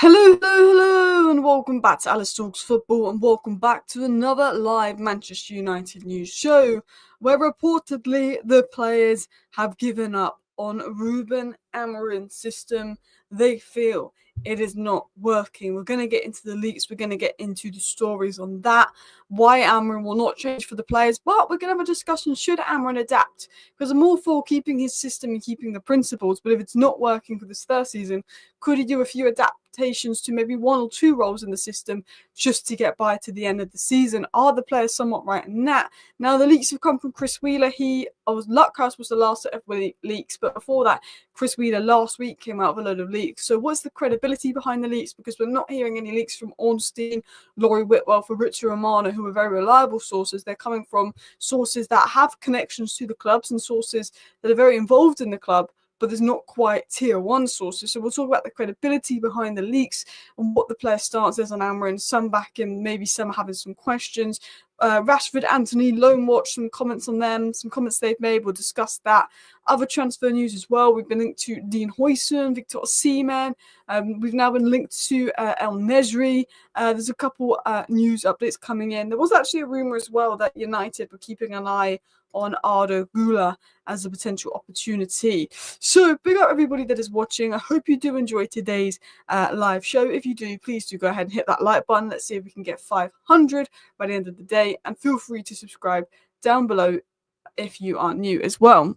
Hello, and welcome back to Alice Talks Football, and welcome back to another live Manchester United news show, where reportedly the players have given up on Ruben Amorim's system. They feel it is not working. We're going to get into the leaks, we're going to get into the stories on that, why Amorim will not change for the players, but we're going to have a discussion, should Amorim adapt? Because I'm all for keeping his system and keeping the principles, but if it's not working for this first season, could he do a few adaptations to maybe one or two roles in the system just to get by to the end of the season? Are the players somewhat right in that? Now, the leaks have come from Chris Wheeler. Luckhurst was the last set of leaks, but before that, Chris Wheeler last week came out with a load of leaks. So what's the credibility behind the leaks? Because we're not hearing any leaks from Ornstein, Laurie Whitwell, Fabrizio Romano, who are very reliable sources. They're coming from sources that have connections to the clubs and sources that are very involved in the club, but there's not quite tier one sources. So we'll talk about the credibility behind the leaks and what the player stance is on Amorim. Some back in, maybe some having some questions. Rashford, Anthony, Loan Watch, some comments on them, some comments they've made. We'll discuss that. Other transfer news as well. We've been linked to Dean Huijsen, Victor Osimhen. We've now been linked to El Nesri. There's a couple news updates coming in. There was actually a rumour as well that United were keeping an eye on Arda Güler as a potential opportunity. So big up everybody that is watching. I hope you do enjoy today's live show. If you do, please do go ahead and hit that like button. Let's see if we can get 500 by the end of the day. And feel free to subscribe down below if you are new as well.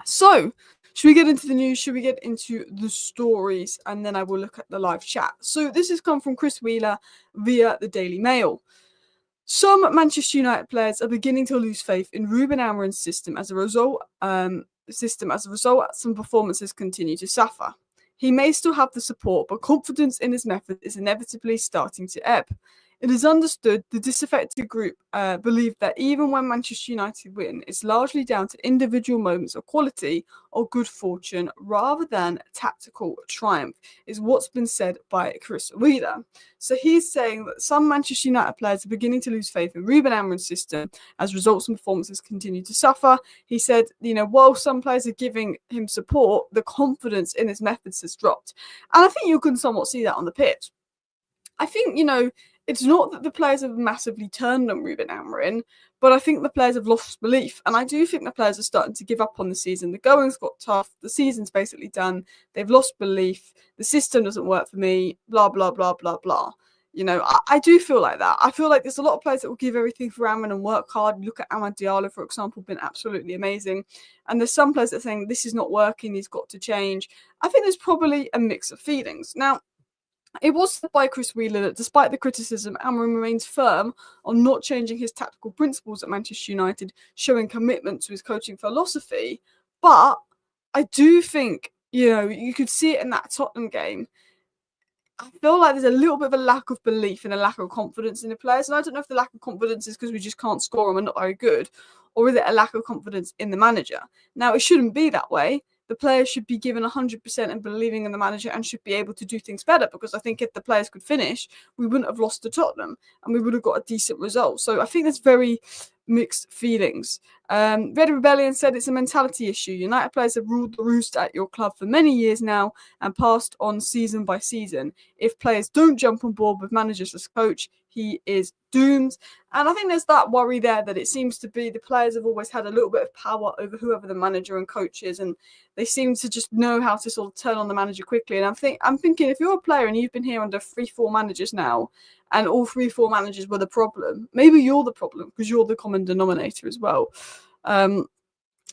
So, should we get into the news? Should we get into the stories? And then I will look at the live chat. So this has come from Chris Wheeler via the Daily Mail. Some Manchester United players are beginning to lose faith in Ruben Amorim's system as a result. Some performances continue to suffer. He may still have the support, but confidence in his method is inevitably starting to ebb. It is understood the disaffected group believe that even when Manchester United win, it's largely down to individual moments of quality or good fortune rather than tactical triumph, is what's been said by Chris Wheeler. So he's saying that some Manchester United players are beginning to lose faith in Ruben Amorim's system as results and performances continue to suffer. He said, while some players are giving him support, the confidence in his methods has dropped. And I think you can somewhat see that on the pitch. I think, it's not that the players have massively turned on Ruben Amorim, but I think the players have lost belief. And I do think the players are starting to give up on the season. The going's got tough. The season's basically done. They've lost belief. The system doesn't work for me. Blah, blah, blah, blah, blah. I do feel like that. I feel like there's a lot of players that will give everything for Amorim and work hard. Look at Amad Diallo, for example, been absolutely amazing. And there's some players that are saying this is not working. He's got to change. I think there's probably a mix of feelings. Now, it was said by Chris Wheeler that despite the criticism, Amorim remains firm on not changing his tactical principles at Manchester United, showing commitment to his coaching philosophy. But I do think, you could see it in that Tottenham game. I feel like there's a little bit of a lack of belief and a lack of confidence in the players. And I don't know if the lack of confidence is because we just can't score them and not very good, or is it a lack of confidence in the manager? Now, it shouldn't be that way. The players should be given 100% and believing in the manager and should be able to do things better, because I think if the players could finish, we wouldn't have lost to Tottenham and we would have got a decent result. So I think there's very mixed feelings. Red Rebellion said it's a mentality issue. United players have ruled the roost at your club for many years now and passed on season by season. If players don't jump on board with managers as coach, he is doomed. And I think there's that worry there that it seems to be the players have always had a little bit of power over whoever the manager and coach is, and they seem to just know how to sort of turn on the manager quickly. And I'm thinking if you're a player and you've been here under 3-4 managers now, and all 3-4 managers were the problem, maybe you're the problem because you're the common denominator as well.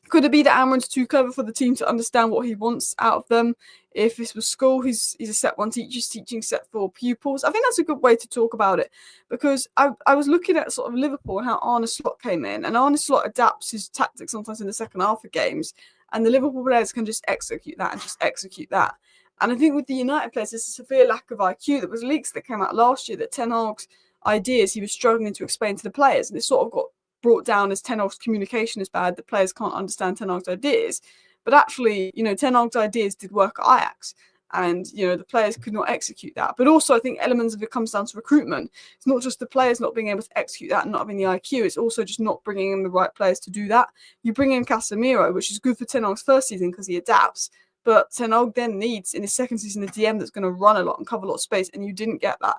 Could it be that Amorim's too clever for the team to understand what he wants out of them? If this was school, he's a set one teacher teaching set four pupils. I think that's a good way to talk about it, because I was looking at sort of Liverpool and how Arne Slot came in, and Arne Slot adapts his tactics sometimes in the second half of games, and the Liverpool players can just execute that. And I think with the United players, there's a severe lack of IQ. There was leaks that came out last year that Ten Hag's ideas he was struggling to explain to the players, and it sort of got brought down as Ten Hag's communication is bad, the players can't understand Ten Hag's ideas. But actually, Ten Hag's ideas did work at Ajax, and the players could not execute that. But also, I think elements of it comes down to recruitment. It's not just the players not being able to execute that and not having the IQ. It's also just not bringing in the right players to do that. You bring in Casemiro, which is good for Ten Hag's first season because he adapts. But Ten Hag then needs, in his second season, a DM that's going to run a lot and cover a lot of space, and you didn't get that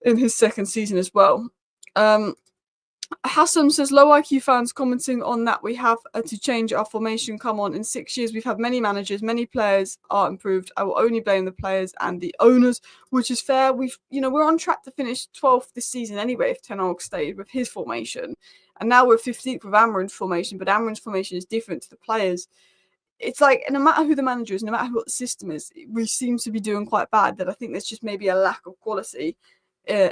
in his second season as well. Hassam says, low IQ fans commenting on that we have to change our formation. Come on, in 6 years we've had many managers, many players are improved. I will only blame the players and the owners, which is fair. We're on track to finish 12th this season anyway if Ten Hag stayed with his formation. And now we're 15th with Amorim's formation, but Amorim's formation is different to the players. It's like, no matter who the manager is, no matter what the system is, we seem to be doing quite bad. That I think there's just maybe a lack of quality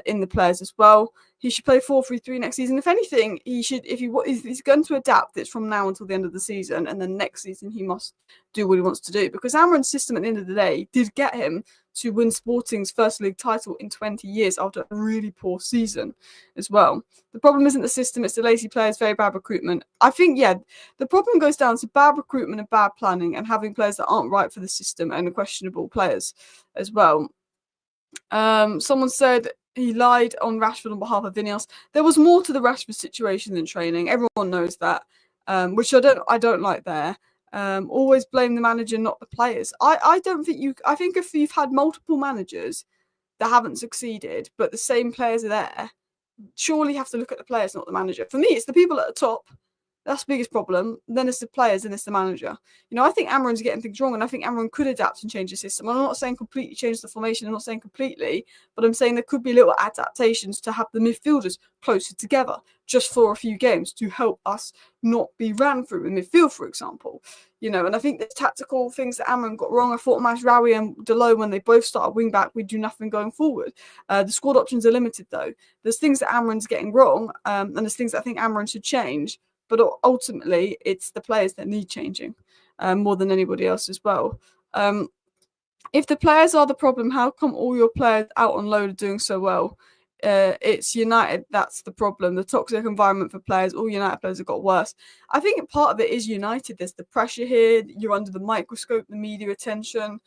in the players as well. He should play 4-3-3 next season. If anything, he should. If he's going to adapt, it's from now until the end of the season, and then next season he must do what he wants to do. Because Amorim's system at the end of the day did get him to win Sporting's first league title in 20 years after a really poor season as well. The problem isn't the system, it's the lazy players, very bad recruitment. I think, the problem goes down to bad recruitment and bad planning and having players that aren't right for the system and questionable players as well. Someone said he lied on Rashford on behalf of INEOS. There was more to the Rashford situation than training. Everyone knows that, which I don't like there. Always blame the manager, not the players. I think if you've had multiple managers that haven't succeeded, but the same players are there, surely you have to look at the players, not the manager. For me, it's the people at the top. That's the biggest problem. Then it's the players, and it's the manager. I think Amorim's getting things wrong, and I think Amorim could adapt and change the system. I'm not saying completely change the formation. I'm not saying completely, but I'm saying there could be little adaptations to have the midfielders closer together just for a few games to help us not be ran through in midfield, for example. And I think there's tactical things that Amorim got wrong. I thought Mazraoui and Delo, when they both started wing back, we do nothing going forward. The squad options are limited, though. There's things that Amorim's getting wrong, and there's things that I think Amorim should change. But ultimately, it's the players that need changing more than anybody else as well. If the players are the problem, how come all your players out on loan are doing so well? It's United that's the problem. The toxic environment for players, all United players have got worse. I think part of it is United. There's the pressure here. You're under the microscope, the media attention.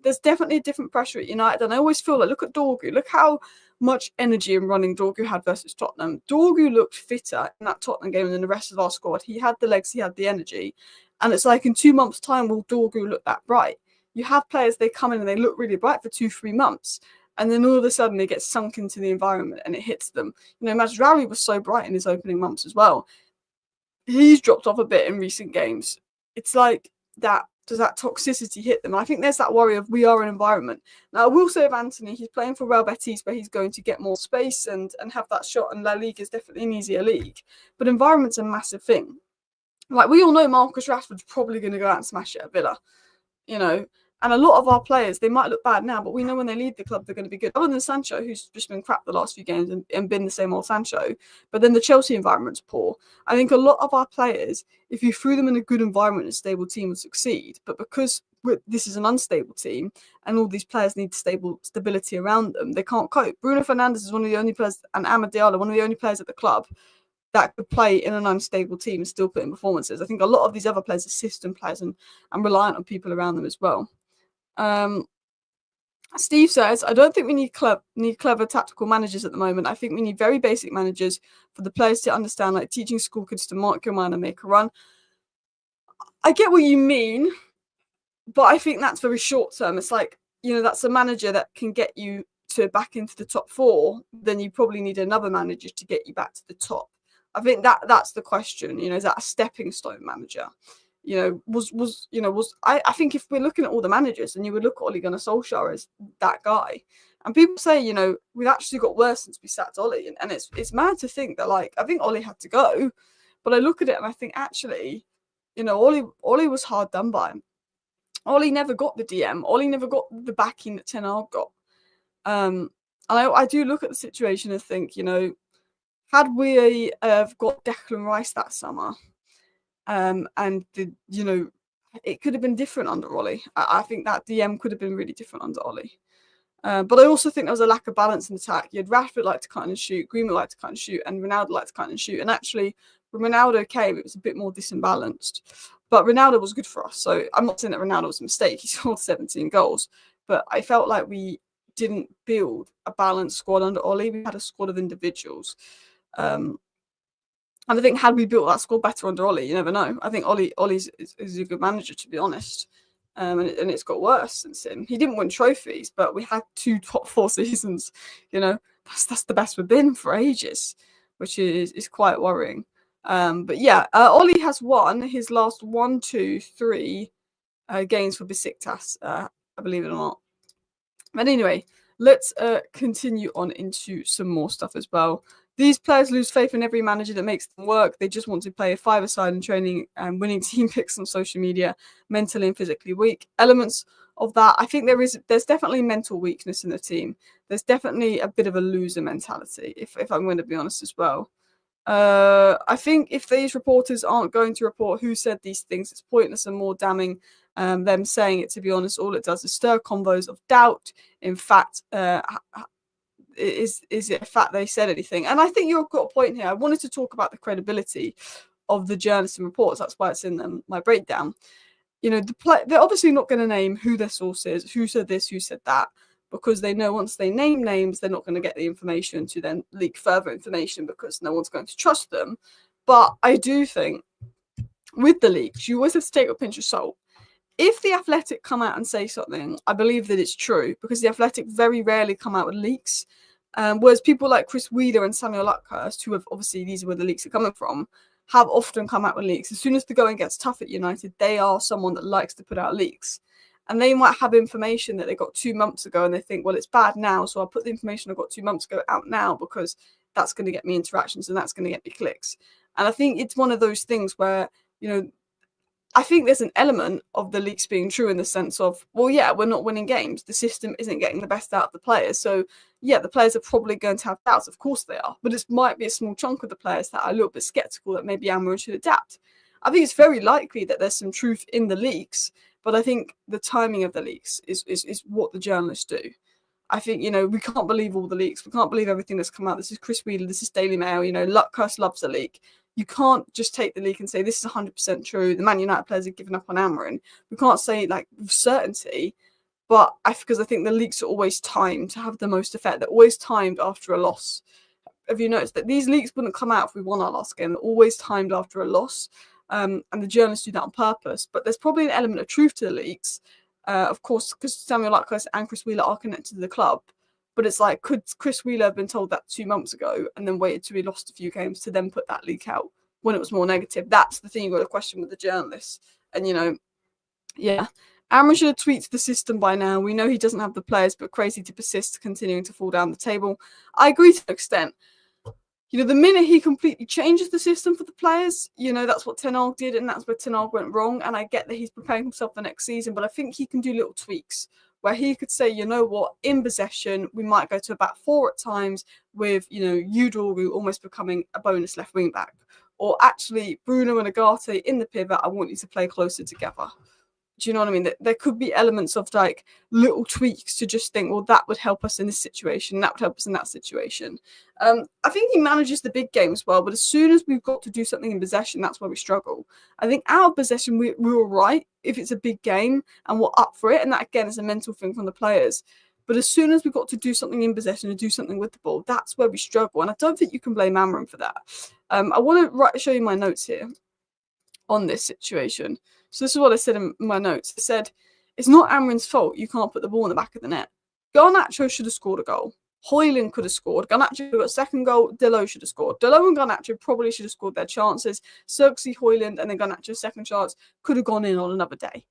There's definitely a different pressure at United. And I always feel like, look at Dorgu. Look how much energy and running Dorgu had versus Tottenham. Dorgu looked fitter in that Tottenham game than the rest of our squad. He had the legs, he had the energy. And it's like in 2 months' time, will Dorgu look that bright? You have players, they come in and they look really bright for 2-3 months. And then all of a sudden they get sunk into the environment and it hits them. Mazraoui was so bright in his opening months as well. He's dropped off a bit in recent games. It's like that. Does that toxicity hit them? And I think there's that worry of we are an environment. Now, I will say of Anthony, he's playing for Real Betis where he's going to get more space and have that shot, and La Liga is definitely an easier league. But environment's a massive thing. Like, we all know Marcus Rashford's probably going to go out and smash it at Villa, And a lot of our players, they might look bad now, but we know when they leave the club, they're going to be good. Other than Sancho, who's just been crap the last few games and been the same old Sancho. But then the Chelsea environment's poor. I think a lot of our players, if you threw them in a good environment and a stable team, would succeed. But because this is an unstable team and all these players need stability around them, they can't cope. Bruno Fernandes is one of the only players, and Amad Diallo, one of the only players at the club that could play in an unstable team and still put in performances. I think a lot of these other players are system players and reliant on people around them as well. Steve says, I don't think we need clever tactical managers at the moment. I think we need very basic managers for the players to understand, like teaching school kids to mark your man and make a run. I get what you mean, but I think that's very short term. It's like, that's a manager that can get you to back into the top 4. Then you probably need another manager to get you back to the top. I think that's the question. Is that a stepping stone manager? I think if we're looking at all the managers and you would look at Ole Gunnar Solskjaer as that guy, and people say, we've actually got worse since we sacked Ole, and it's mad to think that, like, I think Ole had to go, but I look at it and I think actually, Ole was hard done by. Ole never got the DM. Ole never got the backing that Ten Hag got. And I do look at the situation and think, had we got Declan Rice that summer, and it could have been different under Ole. I think that DM could have been really different under Ole. But I also think there was a lack of balance in attack. You had Rashford like to cut and shoot, Greenwood like to cut and shoot, and Ronaldo like to cut and shoot. And actually, when Ronaldo came, it was a bit more disimbalanced. But Ronaldo was good for us. So I'm not saying that Ronaldo was a mistake. He scored 17 goals. But I felt like we didn't build a balanced squad under Ole. We had a squad of individuals. And I think had we built that squad better under Ole, you never know. I think Ole's is a good manager, to be honest. and it's got worse since him. He didn't win trophies, but we had 2 top 4 seasons. That's the best we've been for ages, which is quite worrying. But yeah, Ollie has won his last 1, 2, 3 games for Besiktas, believe it or not. But anyway, let's continue on into some more stuff as well. These players lose faith in every manager that makes them work. They just want to play a five-a-side in training and winning team picks on social media, mentally and physically weak. Elements of that, I think there's definitely mental weakness in the team. There's definitely a bit of a loser mentality, if I'm going to be honest as well. I think if these reporters aren't going to report who said these things, it's pointless and more damning them saying it, to be honest. All it does is stir convos of doubt. In fact, is it a fact they said anything? And I think you've got a point here. I wanted to talk about the credibility of the journalists and reports. That's why it's in my breakdown. They're obviously not going to name who their source is, who said this, who said that, because they know once they name names, they're not going to get the information to then leak further information because no one's going to trust them. But I do think with the leaks, you always have to take a pinch of salt. If the Athletic come out and say something, I believe that it's true, because the Athletic very rarely come out with leaks. Whereas people like Chris Wheeler and Samuel Luckhurst, who have obviously, these are where the leaks are coming from, have often come out with leaks. As soon as the going gets tough at United, they are someone that likes to put out leaks. And they might have information that they got 2 months ago and they think, well, it's bad now, so I'll put the information I got 2 months ago out now because that's going to get me interactions and that's going to get me clicks. And I think it's one of those things where, I think there's an element of the leaks being true in the sense of, well, yeah, we're not winning games. The system isn't getting the best out of the players. So, yeah, the players are probably going to have doubts. Of course they are. But it might be a small chunk of the players that are a little bit sceptical that maybe Amorim should adapt. I think it's very likely that there's some truth in the leaks, but I think the timing of the leaks is what the journalists do. I think, we can't believe all the leaks. We can't believe everything that's come out. This is Chris Wheeler. This is Daily Mail. Luckhurst loves a leak. You can't just take the leak and say this is 100% true. The Man United players have given up on Amorim. We can't say with certainty, but because I think the leaks are always timed to have the most effect. They're always timed after a loss. Have you noticed that these leaks wouldn't come out if we won our last game? They're always timed after a loss, and the journalists do that on purpose. But there's probably an element of truth to the leaks, of course, because Samuel Luckhurst and Chris Wheeler are connected to the club. But it's like, could Chris Wheeler have been told that 2 months ago and then waited till he lost a few games to then put that leak out when it was more negative? That's the thing you've got to question with the journalists. And, yeah. Amorim should have tweaked the system by now. We know he doesn't have the players, but crazy to persist continuing to fall down the table. I agree to an extent. The minute he completely changes the system for the players, that's what Ten Hag did, and that's where Ten Hag went wrong. And I get that he's preparing himself for next season, but I think he can do little tweaks where he could say, in possession, we might go to about 4 at times with, Udall almost becoming a bonus left wing back. Or actually, Bruno and Agate in the pivot, I want you to play closer together. Do you know what I mean? There could be elements of little tweaks to just think, well, that would help us in this situation. That would help us in that situation. I think he manages the big games well, but as soon as we've got to do something in possession, that's where we struggle. I think out of possession, we're all right if it's a big game and we're up for it. And that, again, is a mental thing from the players. But as soon as we've got to do something in possession and do something with the ball, that's where we struggle. And I don't think you can blame Amorim for that. I want to show you my notes here on this situation. So this is what I said in my notes. I said, it's not Amorim's fault you can't put the ball in the back of the net. Garnacho should have scored a goal. Hoyland could have scored. Garnacho got a second goal. Delo should have scored. Delo and Garnacho probably should have scored their chances. Xerxes, Hoyland, and then Garnacho's second chance could have gone in on another day.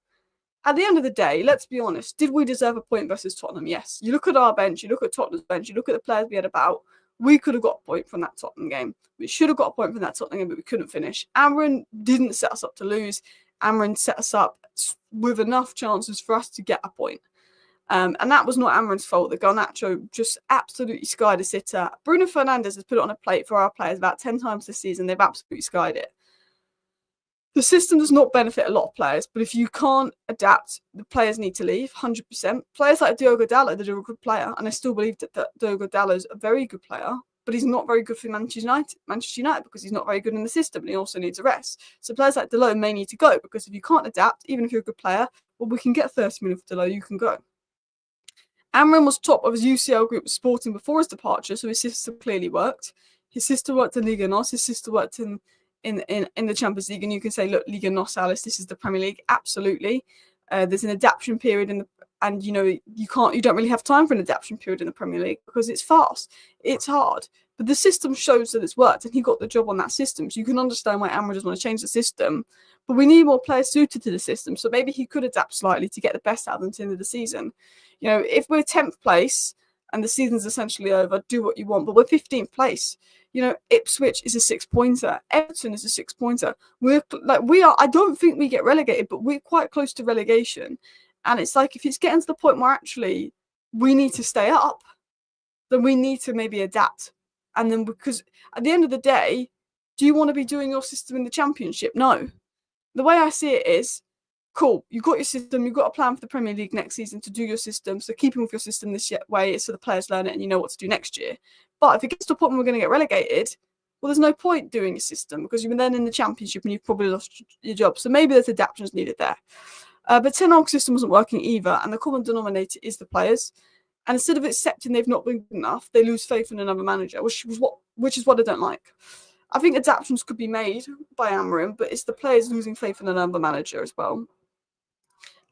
At the end of the day, let's be honest, did we deserve a point versus Tottenham? Yes. You look at our bench, you look at Tottenham's bench, you look at the players we had about, we could have got a point from that Tottenham game. We should have got a point from that Tottenham game, but we couldn't finish. Amorim didn't set us up to lose. Amorim set us up with enough chances for us to get a point. And that was not Amorim's fault. The Garnacho just absolutely skied a sitter. Bruno Fernandes has put it on a plate for our players about 10 times this season. They've absolutely skied it. The system does not benefit a lot of players, but if you can't adapt, the players need to leave, 100%. Players like Diogo Dalot, they're a good player, and I still believe that Diogo Dalot is a very good player, but he's not very good for Manchester United because he's not very good in the system, and he also needs a rest. So players like Dalot may need to go, because if you can't adapt, even if you're a good player, well, we can get 30 million for Dalot, you can go. Amorim was top of his UCL group Sporting before his departure, so his system clearly worked. His sister worked in Liga NOS, his sister worked in the Champions League, and you can say, look, Liga NOS, Alice, this is the Premier League. Absolutely. There's an adaptation period and you don't really have time for an adaptation period in the Premier League because it's fast, it's hard. But the system shows that it's worked, and he got the job on that system. So you can understand why Amorim doesn't want to change the system. But we need more players suited to the system. So maybe he could adapt slightly to get the best out of them to the end of the season. If we're 10th place and the season's essentially over, do what you want. But we're 15th place. Ipswich is a 6-pointer. Everton is a 6-pointer. I don't think we get relegated, but we're quite close to relegation. And it's like, if it's getting to the point where actually we need to stay up, then we need to maybe adapt. And then, because at the end of the day, do you want to be doing your system in the Championship? No. The way I see it is, cool, you've got your system, you've got a plan for the Premier League next season to do your system, so keeping with your system this way so the players learn it and you know what to do next year. But if it gets to a point where we're going to get relegated, well, there's no point doing your system because you're then in the Championship and you've probably lost your job. So maybe there's adaptations needed there. But Ten Hag's system wasn't working either, and the common denominator is the players. And instead of accepting they've not been good enough, they lose faith in another manager, which is what I don't like. I think adaptations could be made by Amorim, but it's the players losing faith in another manager as well.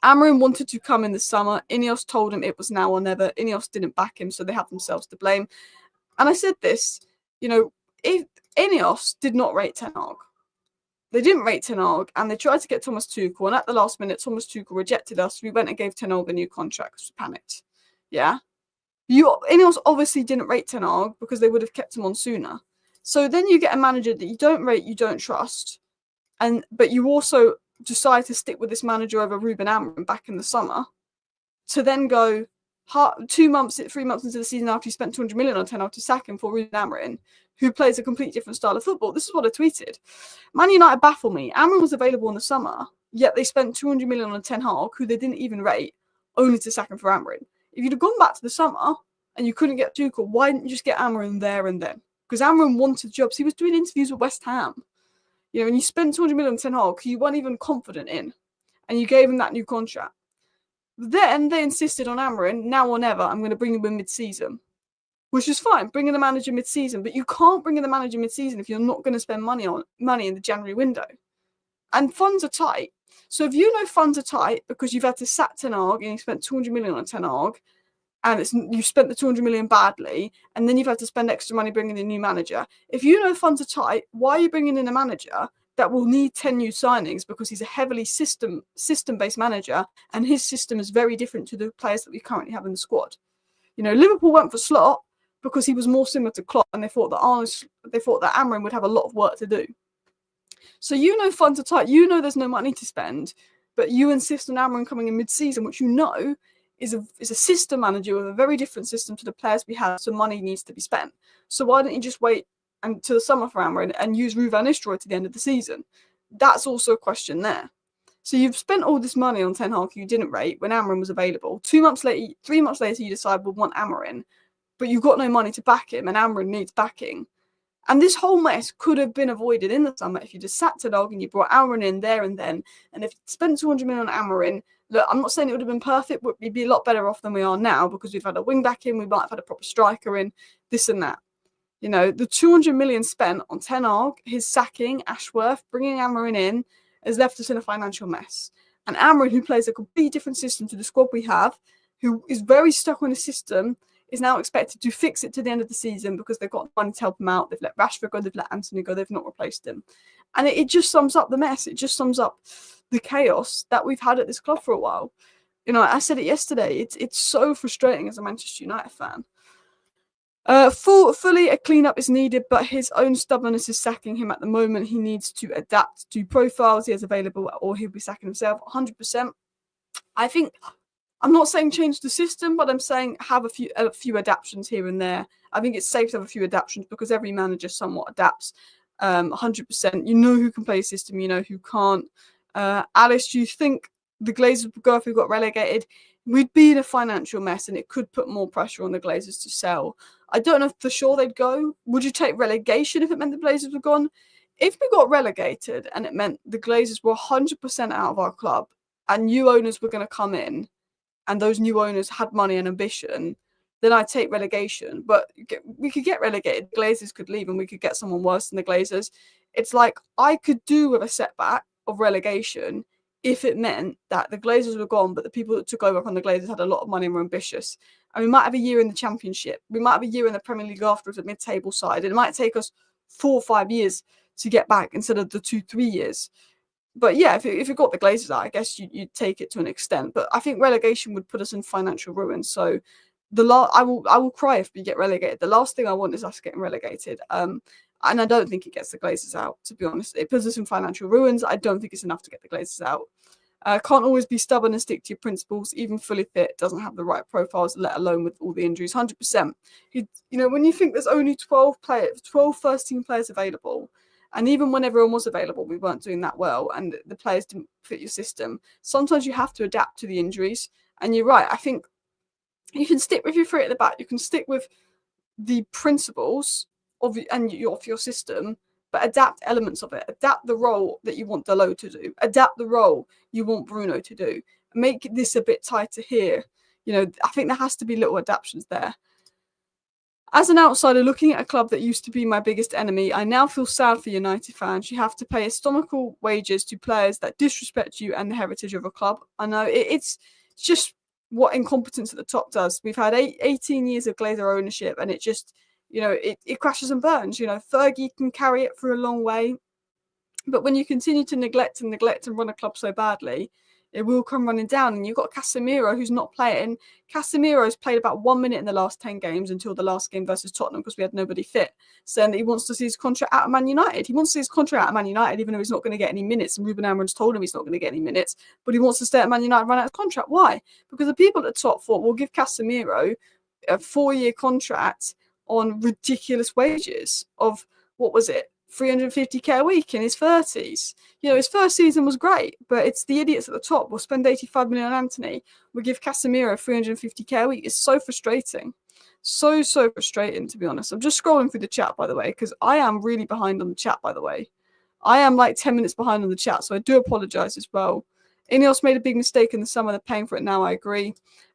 Amorim wanted to come in the summer. INEOS told him it was now or never. INEOS didn't back him, so they have themselves to blame. And I said this, if INEOS did not rate Ten Hag, they didn't rate Ten Hag, and they tried to get Thomas Tuchel, and at the last minute, Thomas Tuchel rejected us. We went and gave Ten Hag a new contract because we panicked. Yeah? INEOS obviously didn't rate Ten Hag because they would have kept him on sooner. So then you get a manager that you don't rate, you don't trust, but you also decide to stick with this manager over Ruben Amorim back in the summer, to then go 3 months into the season after you spent 200 million on Ten Hag to sack him for Ruben Amorim, who plays a completely different style of football. This is what I tweeted. Man United baffle me. Amorim was available in the summer, yet they spent 200 million on Ten Hag, who they didn't even rate, only to sack him for Amorim. If you'd have gone back to the summer and you couldn't get Tuchel, why didn't you just get Amorim there and then? Because Amorim wanted jobs. He was doing interviews with West Ham. And you spent 200 million on Ten Hag, who you weren't even confident in, and you gave him that new contract. Then they insisted on Amorim, now or never, I'm going to bring him in mid-season. Which is fine, bring in the manager mid-season, but you can't bring in the manager mid-season if you're not going to spend money in the January window. And funds are tight. So if you know funds are tight because you've had to sack Ten Hag and you spent 200 million on Ten Hag, and you've spent the 200 million badly, and then you've had to spend extra money bringing in a new manager. If you know funds are tight, why are you bringing in a manager that will need 10 new signings because he's a heavily system-based manager, and his system is very different to the players that we currently have in the squad? Liverpool went for Slot because he was more similar to Klopp, and they thought that Amorim would have a lot of work to do. So funds are tight. There's no money to spend, but you insist on Amorim coming in mid-season, which is a system manager with a very different system to the players we have, so money needs to be spent. So why don't you just wait until the summer for Amorim and use Ruben Van Nistelrooy to the end of the season? That's also a question there. So you've spent all this money on Ten Hag you didn't rate when Amorim was available. 3 months later, you decide we'll want Amorim, but you've got no money to back him, and Amorim needs backing. And this whole mess could have been avoided in the summer if you just sat Ten Hag and you brought Amorim in there and then. And if you spent 200 million on Amorim, look, I'm not saying it would have been perfect, but we'd be a lot better off than we are now because we've had a wing back in, we might have had a proper striker in, this and that. The 200 million spent on Ten Hag, his sacking, Ashworth, bringing Amorim in, has left us in a financial mess. And Amorim, who plays a completely different system to the squad we have, who is very stuck on a system, is now expected to fix it to the end of the season because they've got money to help him out. They've let Rashford go, they've let Anthony go, they've not replaced him. And it just sums up the mess. It just sums up the chaos that we've had at this club for a while. I said it yesterday. It's so frustrating as a Manchester United fan. Fully a clean-up is needed, but his own stubbornness is sacking him at the moment. He needs to adapt to profiles he has available, or he'll be sacking himself 100%. I think, I'm not saying change the system, but I'm saying have a few adaptations here and there. I think it's safe to have a few adaptations because every manager somewhat adapts 100%. Who can play a system, who can't. Alice, do you think the Glazers would go if we got relegated? We'd be in a financial mess and it could put more pressure on the Glazers to sell. I don't know if for sure they'd go. Would you take relegation if it meant the Glazers were gone? If we got relegated and it meant the Glazers were 100% out of our club and new owners were going to come in and those new owners had money and ambition, then I'd take relegation. But we could get relegated. The Glazers could leave and we could get someone worse than the Glazers. It's like I could do with a setback of relegation if it meant that the Glazers were gone, but the people that took over from the Glazers had a lot of money and were ambitious. And we might have a year in the Championship. We might have a year in the Premier League afterwards at mid-table side. It might take us 4 or 5 years to get back instead of the 2-3 years. But yeah, if you got the Glazers out, I guess you'd take it to an extent. But I think relegation would put us in financial ruin. So I will cry if we get relegated. The last thing I want is us getting relegated. And I don't think it gets the Glazers out, to be honest. It puts us in financial ruins. I don't think it's enough to get the Glazers out. Can't always be stubborn and stick to your principles. Even fully fit, doesn't have the right profiles, let alone with all the injuries. 100%. When you think there's only 12 first-team players available, and even when everyone was available, we weren't doing that well, and the players didn't fit your system. Sometimes you have to adapt to the injuries. And you're right. I think you can stick with your three at the back. You can stick with the principles of your system, but adapt elements of it. Adapt the role that you want Dalot to do. Adapt the role you want Bruno to do. Make this a bit tighter here. I think there has to be little adaptations there. As an outsider looking at a club that used to be my biggest enemy, I now feel sad for United fans. You have to pay astronomical wages to players that disrespect you and the heritage of a club. I know it's just what incompetence at the top does. We've had 18 years of Glazer ownership, and it just, it crashes and burns. Fergie can carry it for a long way, but when you continue to neglect and run a club so badly, it will come running down. And you've got Casemiro, who's not playing. Casemiro's played about 1 minute in the last 10 games until the last game versus Tottenham because we had nobody fit, saying that he wants to see his contract out of Man United. He wants to see his contract out of Man United, even though he's not going to get any minutes. And Ruben Amorim's told him he's not going to get any minutes, but he wants to stay at Man United and run out his contract. Why? Because the people at the top thought, we'll give Casemiro a 4-year contract on ridiculous wages of, what was it, 350k a week in his 30s. His first season was great, but it's the idiots at the top. We'll spend 85 million on Anthony. We'll give Casemiro 350k a week. It's so frustrating. So frustrating, to be honest. I'm just scrolling through the chat, by the way, because I am really behind on the chat, by the way. I am like 10 minutes behind on the chat, so I do apologise as well. INEOS made a big mistake in the summer. They're paying for it now, I agree.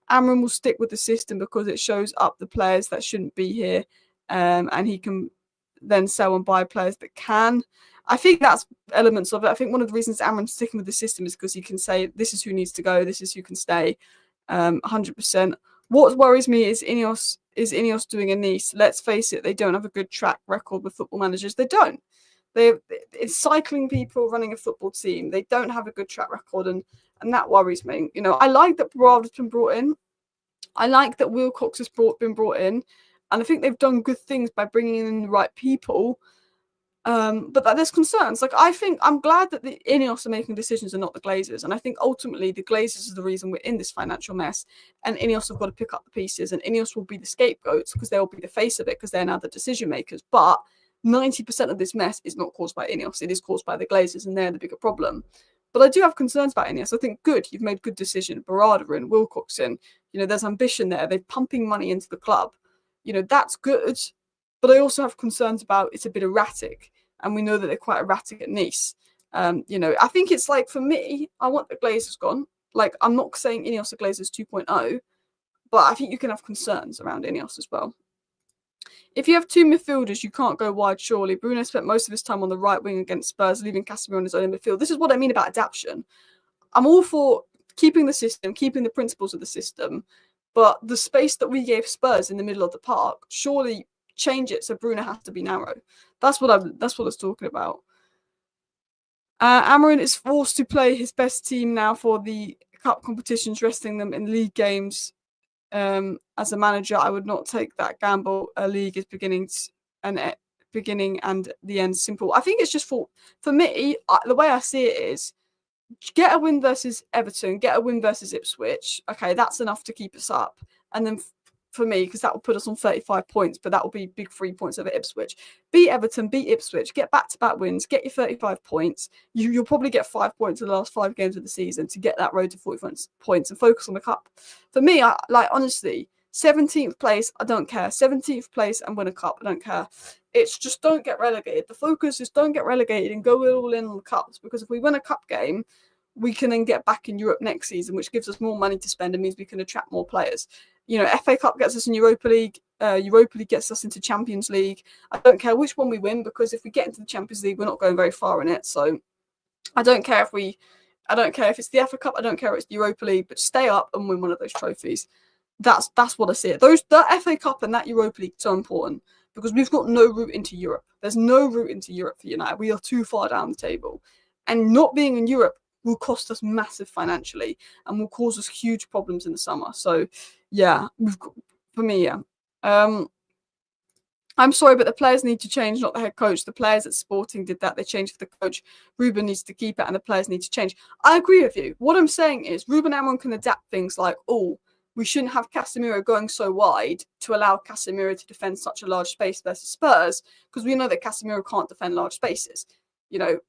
Amorim will stick with the system because it shows up the players that shouldn't be here, and he can then sell and buy players that can. I think that's elements of it. I think one of the reasons Amorim's sticking with the system is because he can say, this is who needs to go, this is who can stay. 100%. What worries me is INEOS doing a Nice. Let's face it, they don't have a good track record with football managers. They don't. It's cycling people running a football team. They don't have a good track record, and that worries me. I like that Barada's been brought in. I like that Wilcox has been brought in. And I think they've done good things by bringing in the right people. But that there's concerns. I'm glad that the INEOS are making decisions and not the Glazers. And I think ultimately the Glazers is the reason we're in this financial mess. And INEOS have got to pick up the pieces. And INEOS will be the scapegoats because they'll be the face of it because they're now the decision makers. But 90% of this mess is not caused by INEOS. It is caused by the Glazers, and they're the bigger problem. But I do have concerns about INEOS. I think you've made good decision. Barada and Wilcox in. There's ambition there. They're pumping money into the club. That's good, but I also have concerns about it's a bit erratic, and we know that they're quite erratic at Nice. I think it's for me, I want the Glazers gone. I'm not saying INEOS are Glazers 2.0, but I think you can have concerns around INEOS as well. If you have two midfielders, you can't go wide, surely. Bruno spent most of his time on the right wing against Spurs, leaving Casemiro on his own midfield. This is what I mean about adaptation. I'm all for keeping the system, keeping the principles of the system, but the space that we gave Spurs in the middle of the park, surely change it so Bruno has to be narrow. That's what I was talking about. Amorim is forced to play his best team now for the cup competitions, resting them in league games. As a manager, I would not take that gamble. A league is beginning and the end simple. I think it's just for me, the way I see it is, get a win versus Everton, get a win versus Ipswich. Okay, that's enough to keep us up. And then for me, because that will put us on 35 points, but that will be big 3 points over Ipswich. Beat Everton, beat Ipswich, get back-to-back wins, get your 35 points. You'll probably get 5 points in the last 5 games of the season to get that road to 40 points and focus on the cup. For me, honestly, 17th place, I don't care. 17th place and win a cup, I don't care. It's just don't get relegated. The focus is don't get relegated and go all in on the cups, because if we win a cup game, we can then get back in Europe next season, which gives us more money to spend and means we can attract more players. FA Cup gets us in Europa League. Europa League gets us into Champions League. I don't care which one we win, because if we get into the Champions League, we're not going very far in it. So I don't care if we I don't care if it's the FA Cup. I don't care if it's the Europa League, but stay up and win one of those trophies. That's what I see it. The FA Cup and that Europa League are so important because we've got no route into Europe. There's no route into Europe for United. We are too far down the table, and not being in Europe will cost us massive financially and will cause us huge problems in the summer. So, yeah, for me, yeah. I'm sorry, but the players need to change, not the head coach. The players at Sporting did that. They changed for the coach. Ruben needs to keep it, and the players need to change. I agree with you. What I'm saying is Ruben Amorim can adapt things like, we shouldn't have Casemiro going so wide to allow Casemiro to defend such a large space versus Spurs, because we know that Casemiro can't defend large spaces.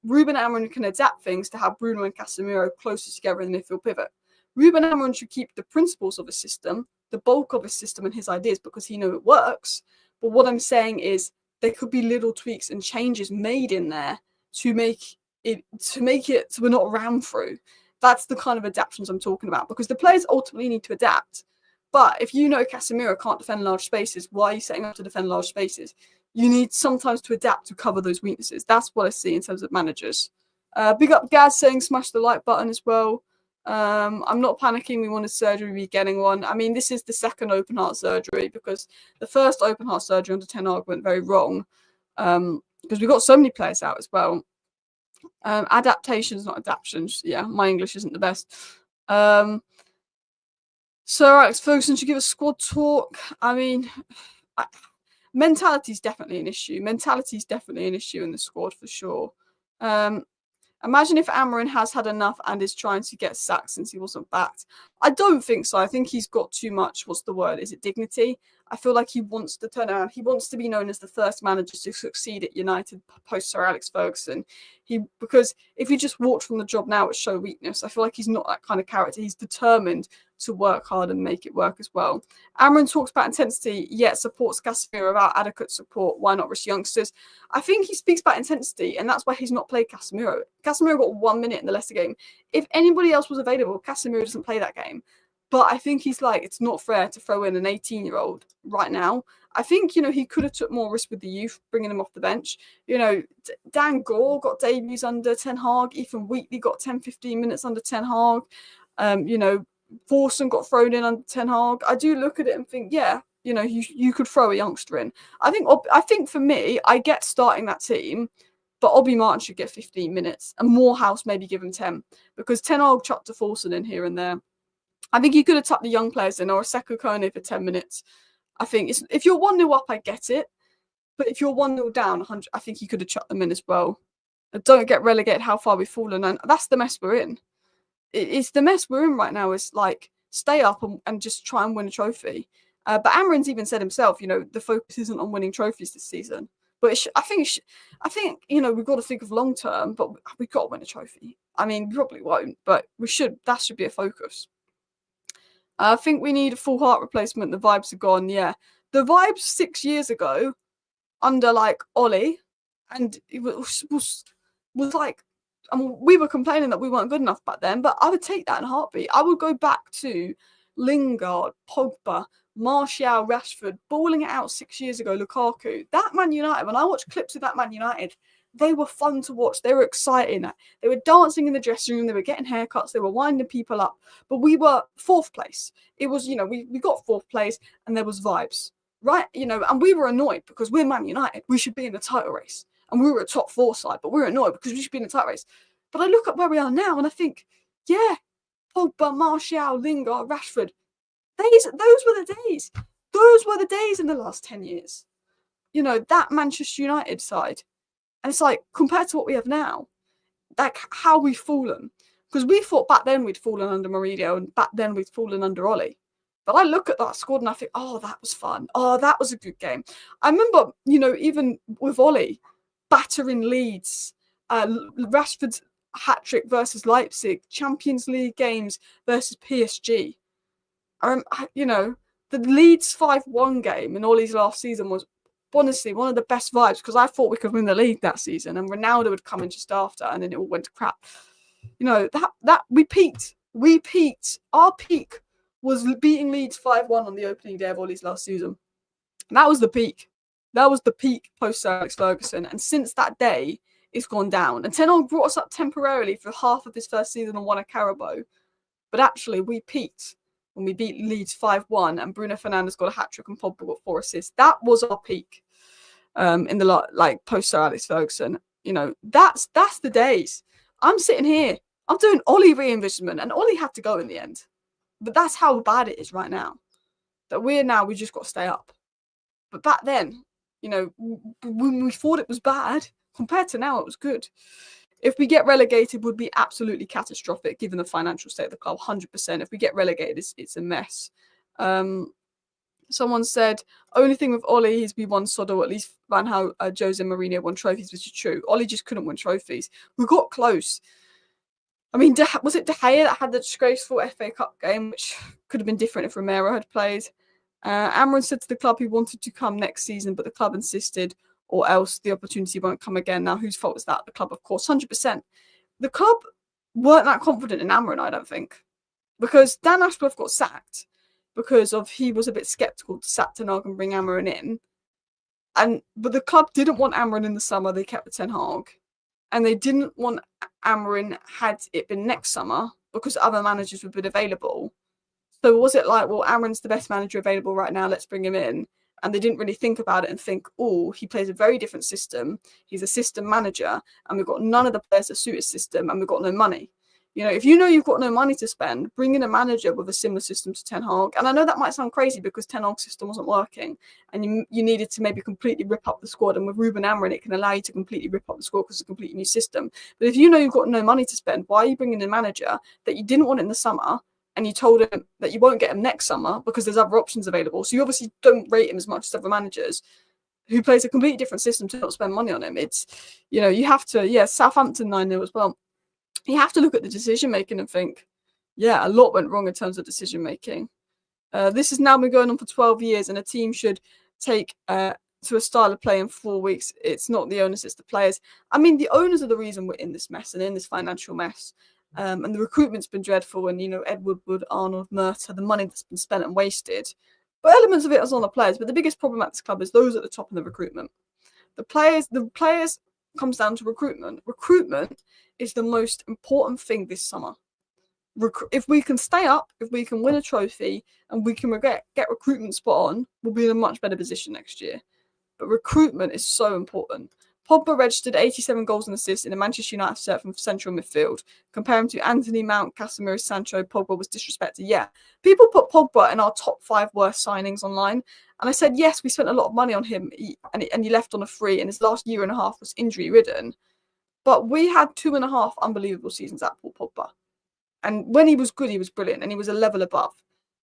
Ruben Amorim can adapt things to have Bruno and Casemiro closer together in the midfield pivot. Ruben Amorim should keep the principles of his system, the bulk of his system and his ideas, because he knows it works. But what I'm saying is there could be little tweaks and changes made in there to make it so we're not rammed through. That's the kind of adaptations I'm talking about, because the players ultimately need to adapt. But if Casemiro can't defend large spaces, why are you setting up to defend large spaces? You need sometimes to adapt to cover those weaknesses. That's what I see in terms of managers. Big up Gaz saying smash the like button as well. I'm not panicking. We wanted surgery. We're getting one. I mean, this is the second open heart surgery, because the first open heart surgery under Ten Hag went very wrong, because we got so many players out as well. Adaptations, not adaptions. Yeah, my English isn't the best. Sir Alex Ferguson should give a squad talk. I mean, mentality is definitely an issue. Mentality is definitely an issue in the squad for sure. Imagine if Amorim has had enough and is trying to get sacked since he wasn't backed. I don't think so. I think he's got too much, what's the word? Is it dignity? I feel like he wants to turn around. He wants to be known as the first manager to succeed at United post Sir Alex Ferguson. Because if he just walked from the job now, it would show weakness. I feel like he's not that kind of character. He's determined to work hard and make it work as well. Amorim talks about intensity, yet supports Casemiro without adequate support. Why not risk youngsters? I think he speaks about intensity, and that's why he's not played Casemiro. Casemiro got 1 minute in the Leicester game. If anybody else was available, Casemiro doesn't play that game. But I think he's like, it's not fair to throw in an 18-year-old right now. I think, he could have took more risk with the youth, bringing him off the bench. Dan Gore got debuts under Ten Hag. Ethan Wheatley got 10, 15 minutes under Ten Hag. Forson got thrown in under Ten Hag. I do look at it and think, yeah, you could throw a youngster in. I think for me, I get starting that team, but Obi Martin should get 15 minutes and Morehouse maybe give him 10, because Ten Hag chucked a Forson in here and there. I think he could have tucked the young players in, or a Sekou Kone for 10 minutes. I think if you're 1-0 up, I get it. But if you're 1-0 down, I think he could have chucked them in as well. Don't get relegated how far we've fallen. And that's the mess we're in. It's the mess we're in right now. Is like, stay up and just try and win a trophy. But Amorim's even said himself, the focus isn't on winning trophies this season. But I think we've got to think of long term, but we've got to win a trophy. I mean, we probably won't, but we should. That should be a focus. I think we need a full heart replacement. The vibes are gone. Yeah. The vibes 6 years ago under Ollie, and it was like, I mean, we were complaining that we weren't good enough back then, but I would take that in a heartbeat. I would go back to Lingard, Pogba, Martial, Rashford, balling it out 6 years ago, Lukaku. That Man United, when I watched clips of that Man United, they were fun to watch. They were exciting. They were dancing in the dressing room. They were getting haircuts. They were winding people up. But we were fourth place. It was, we got fourth place and there was vibes, right? And we were annoyed because we're Man United. We should be in the title race. And we were a top 4 side, but we're annoyed because we should be in the title race. But I look at where we are now and I think, yeah, Pogba, Martial, Lingard, Rashford, those were the days. Those were the days in the last 10 years. That Manchester United side. And it's like, compared to what we have now, like how we've fallen. Because we thought back then we'd fallen under Mourinho and back then we'd fallen under Ollie. But I look at that squad and I think, oh, that was fun. Oh, that was a good game. I remember, even with Ollie, battering Leeds, Rashford's hat-trick versus Leipzig, Champions League games versus PSG. The Leeds 5-1 game in Ollie's last season was honestly one of the best vibes, because I thought we could win the league that season and Ronaldo would come in just after and then it all went to crap. That we peaked. Our peak was beating Leeds 5-1 on the opening day of Ollie's last season. And that was the peak. That was the peak post Sir Alex Ferguson. And since that day, it's gone down. And Ten Hag brought us up temporarily for half of his first season and won a Carabao. But actually, we peaked when we beat Leeds 5-1 and Bruno Fernandes got a hat-trick and Pogba got 4 assists. That was our peak in the post Sir Alex Ferguson. You know, that's the days. I'm sitting here. I'm doing Ollie re-envisionment, and Ollie had to go in the end. But that's how bad it is right now. That we just got to stay up. But back then, you know, when we thought it was bad, compared to now, it was good. If we get relegated, would be absolutely catastrophic given the financial state of the club. 100%. If we get relegated, it's a mess. Someone said, only thing with Ollie is we won Sodo, at least ran how Jose Mourinho won trophies, which is true. Ollie just couldn't win trophies. We got close. I mean, was it De Gea that had the disgraceful FA Cup game, which could have been different if Romero had played? Amorim said to the club he wanted to come next season, but the club insisted, or else the opportunity won't come again. Now, whose fault is that? The club, of course, 100%. The club weren't that confident in Amorim, I don't think, because Dan Ashworth got sacked because he was a bit sceptical to sack Ten Hag and bring Amorim in. But the club didn't want Amorim in the summer. They kept Ten Hag. And they didn't want Amorim had it been next summer because other managers would have been available. So was it like, well, Amorim's the best manager available right now, let's bring him in? And they didn't really think about it and think, oh, he plays a very different system. He's a system manager, and we've got none of the players that suit his system, and we've got no money. You know, if you know you've got no money to spend, bring in a manager with a similar system to Ten Hag. And I know that might sound crazy because Ten Hag's system wasn't working, and you needed to maybe completely rip up the squad. And with Ruben Amorim, it can allow you to completely rip up the squad because it's a completely new system. But if you know you've got no money to spend, why are you bringing in a manager that you didn't want in the summer? And you told him that you won't get him next summer because there's other options available. So you obviously don't rate him as much as other managers who plays a completely different system to not spend money on him. It's, you know, you have to, Southampton 9-0 as well. You have to look at the decision making and think, yeah, a lot went wrong in terms of decision making. This has now been going on for 12 years, and a team should take to a style of play in 4 weeks. It's not the owners, it's the players. I mean, the owners are the reason we're in this mess and in this financial mess. And the recruitment's been dreadful, and, you know, Ed Woodward, Arnold, Murta, the money that's been spent and wasted. But elements of it is on the players. But the biggest problem at this club is those at the top of the recruitment. The players comes down to recruitment. Recruitment is the most important thing this summer. If we can stay up, if we can win a trophy, and we can get recruitment spot on, we'll be in a much better position next year. But recruitment is so important. Pogba registered 87 goals and assists in a Manchester United shirt from central midfield. Compare him to Anthony, Mount, Casemiro, Sancho. Pogba was disrespected. Yeah, people put Pogba in our top 5 worst signings online. And I said, yes, we spent a lot of money on him, and he left on a free, and his last year and a half was injury-ridden. But we had 2.5 unbelievable seasons at Paul Pogba. And when he was good, he was brilliant, and he was a level above.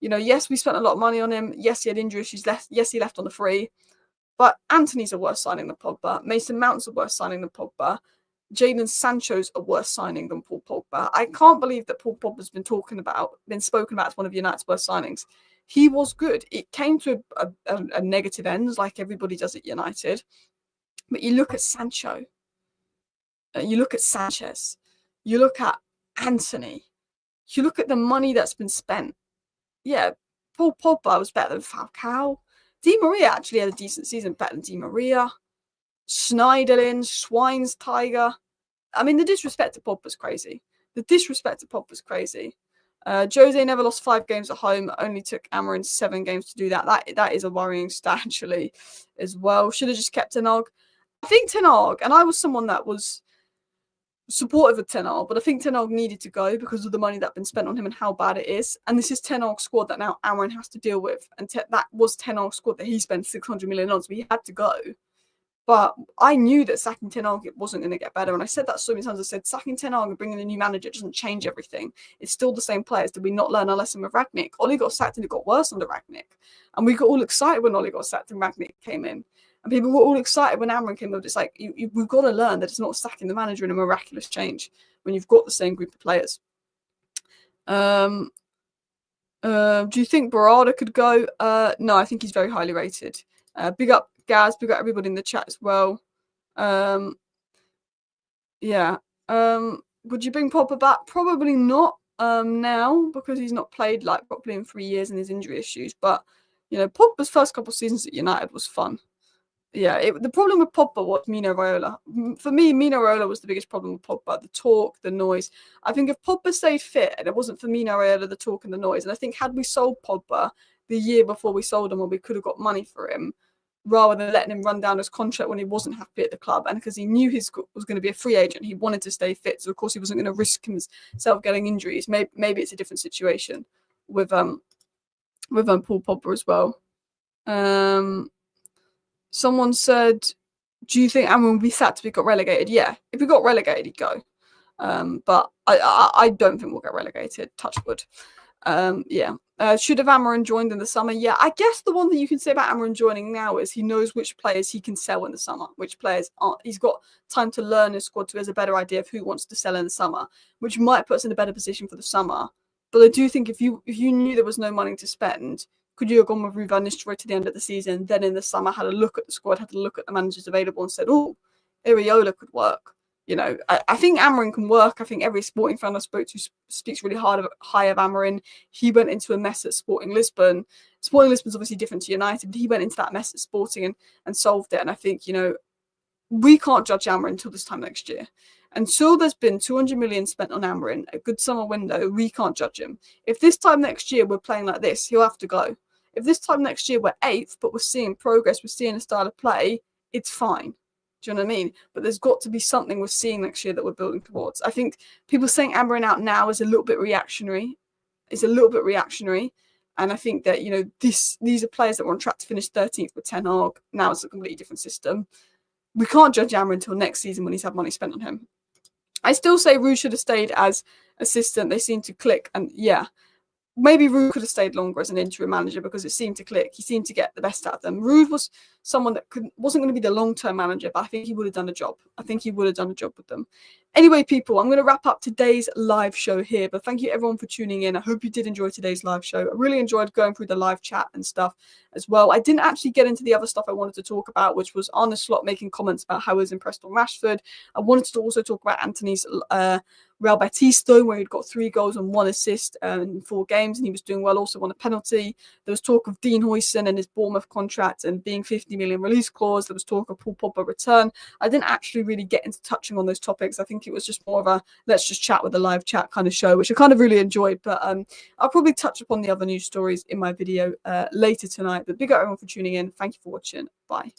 You know, yes, we spent a lot of money on him. Yes, he had injury issues. Yes, he left on a free. But Anthony's a worse signing than Pogba. Mason Mount's a worse signing than Pogba. Jadon Sancho's a worse signing than Paul Pogba. I can't believe that Paul Pogba's been spoken about as one of United's worst signings. He was good. It came to a negative end, like everybody does at United. But you look at Sancho. You look at Sanchez. You look at Anthony. You look at the money that's been spent. Yeah, Paul Pogba was better than Falcao. Di Maria actually had a decent season, better than Di Maria. Schneiderlin, Schweinsteiger. I mean, the disrespect to Pogba's crazy. Jose never lost 5 games at home. Only took Amorim 7 games to do that. That is a worrying stat, actually, as well. Should have just kept Ten Hag. I think Ten Hag, and I was someone that was supportive of Ten Hag, but I think Ten Hag needed to go because of the money that had been spent on him and how bad it is. And this is Ten Hag's squad that now Amorim has to deal with. And that was Ten Hag's squad that he spent 600 million on, so he had to go. But I knew that sacking Ten Hag wasn't going to get better. And I said that so many times. I said, sacking Ten Hag and bringing a new manager doesn't change everything. It's still the same players. Did we not learn our lesson with Rangnick? Ollie got sacked and it got worse under Rangnick. And we got all excited when Ollie got sacked and Rangnick came in. And people were all excited when Amorim came up. It's like, we've got to learn that it's not sacking the manager in a miraculous change when you've got the same group of players. Do you think Barada could go? No, I think he's very highly rated. Big up Gaz, big up everybody in the chat as well. Would you bring Pogba back? Probably not now, because he's not played like properly in 3 years and his injury issues. But, you know, Pogba's first couple of seasons at United was fun. Yeah, the problem with Pogba was Mino Raiola. For me, Mino Raiola was the biggest problem with Pogba. The talk, the noise. I think if Pogba stayed fit and it wasn't for Mino Raiola, the talk and the noise, and I think had we sold Pogba the year before we sold him, or we could have got money for him, rather than letting him run down his contract when he wasn't happy at the club, and because he knew he was going to be a free agent, he wanted to stay fit. So of course he wasn't going to risk himself getting injuries. Maybe it's a different situation with Paul Pogba as well. Someone said, do you think Amorim would be sacked if we got relegated? Yeah, if we got relegated, he'd go. But I don't think we'll get relegated. Touch wood. Yeah. Should have Amorim joined in the summer? Yeah, I guess the one thing you can say about Amorim joining now is he knows which players he can sell in the summer, which players aren't. He's got time to learn his squad, so he has a better idea of who wants to sell in the summer, which might put us in a better position for the summer. But I do think if you knew there was no money to spend, could you have gone with Ruben van Nistelrooy to the end of the season, then in the summer had a look at the squad, had a look at the managers available and said, oh, Iriola could work. I think Amorim can work. I think every Sporting fan I spoke to speaks really high of Amorim. He went into a mess at Sporting Lisbon. Sporting Lisbon's obviously different to United, but he went into that mess at Sporting and solved it. And I think, we can't judge Amorim until this time next year. Until there's been 200 million spent on Amorim, a good summer window, we can't judge him. If this time next year we're playing like this, he'll have to go. If this time next year we're 8th, but we're seeing progress, we're seeing a style of play, it's fine. Do you know what I mean? But there's got to be something we're seeing next year that we're building towards. I think people saying Amorim out now is a little bit reactionary. And I think that, these are players that were on track to finish 13th with Ten Hag. Now it's a completely different system. We can't judge Amorim until next season when he's had money spent on him. I still say Ruud should have stayed as assistant. They seem to click. And yeah, maybe Ruud could have stayed longer as an interim manager because it seemed to click. He seemed to get the best out of them. Ruud was someone that wasn't going to be the long-term manager, but I think he would have done a job. With them. Anyway, people, I'm going to wrap up today's live show here, but thank you everyone for tuning in. I hope you did enjoy today's live show. I really enjoyed going through the live chat and stuff as well. I didn't actually get into the other stuff I wanted to talk about, which was Arne Slot making comments about how he was impressed on Rashford. I wanted to also talk about Anthony's Real Betis, where he'd got 3 goals and 1 assist in 4 games, and he was doing well, also won a penalty. There was talk of Dean Huijsen and his Bournemouth contract and being 50 million release clause. There was talk of Paul Pogba return. I didn't actually really get into touching on those topics. I think it was just more of a let's just chat with a live chat kind of show, which I kind of really enjoyed. But I'll probably touch upon the other news stories in my video later tonight. But big up everyone for tuning in. Thank you for watching. Bye.